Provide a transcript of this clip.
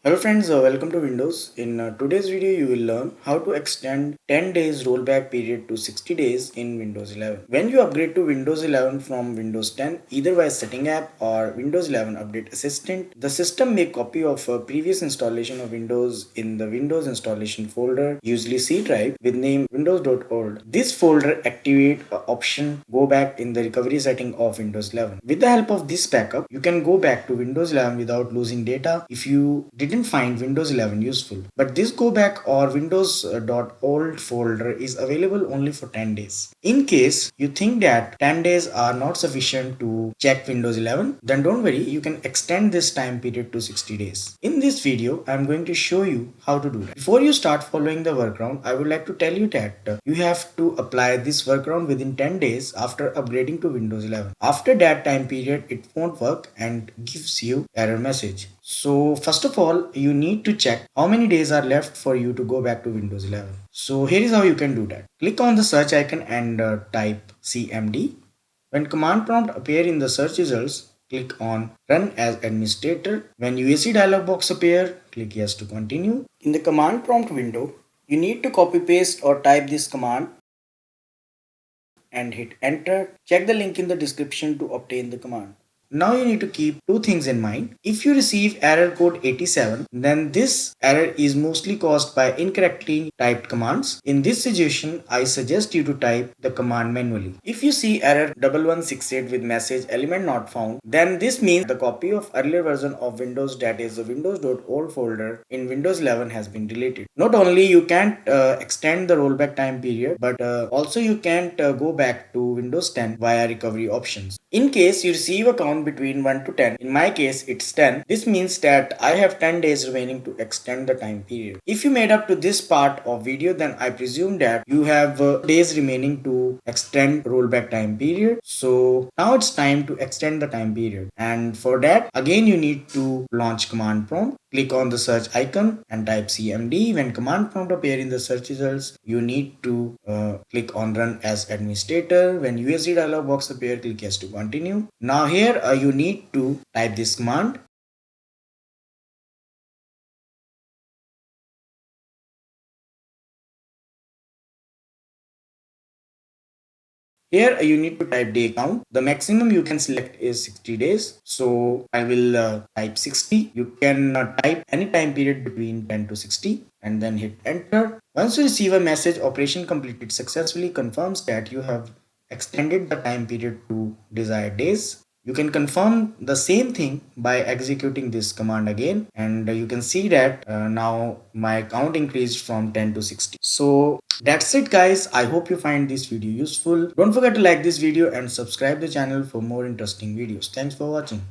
Hello friends, welcome to Windows. In today's video, you will learn how to extend 10 days rollback period to 60 days in Windows 11. When you upgrade to Windows 11 from Windows 10, either by setting app or Windows 11 Update Assistant, the system may copy of a previous installation of Windows in the Windows installation folder, usually C drive, with name windows.old. This folder activate option go back in the recovery setting of Windows 11. With the help of this backup, you can go back to Windows 11 without losing data if you didn't find Windows 11 useful. But this go back or windows.old folder is available only for 10 days. In case you think that 10 days are not sufficient to check Windows 11, then don't worry, you can extend this time period to 60 days. In this video, I'm going to show you how to do that. Before you start following the workaround, I would like to tell you that you have to apply this workaround within 10 days after upgrading to Windows 11. After that time period, it won't work and gives you error message. So first of all, you need to check how many days are left for you to go back to Windows 11. So here is how you can do that. Click on the search icon and type CMD. When command prompt appear in the search results, click on Run as Administrator. When UAC dialog box appear, click Yes to continue. In the command prompt window, you need to copy paste or type this command and hit enter. Check the link in the description to obtain the command. Now you need to keep two things in mind. If you receive error code 87, then this error is mostly caused by incorrectly typed commands. In this situation, I suggest you to type the command manually. If you see error 1168 with message element not found, then this means the copy of earlier version of Windows, that is the windows.old folder in Windows 11 has been deleted. Not only you can't extend the rollback time period, but also you can't go back to Windows 10 via recovery options. In case you receive a count between 1 to 10, in my case it's 10, this means that I have 10 days remaining to extend the time period. If you made up to this part of video, then I presume that you have days remaining to extend rollback time period. So now it's time to extend the time period, and for that again you need to launch command prompt. Click on the search icon and type CMD. When command prompt appear in the search results, you need to click on Run as Administrator. When USD dialog box appear, click Yes to continue. Now here you need to type this command. Here you need to type day count. The maximum you can select is 60 days. So I will type 60. You can type any time period between 10 to 60 and then hit enter. Once you receive a message operation completed successfully confirms that you have extended the time period to desired days. You can confirm the same thing by executing this command again, and you can see that now my count increased from 10 to 60. So that's it guys. I hope you find this video useful. Don't forget to like this video and subscribe the channel for more interesting videos. Thanks for watching.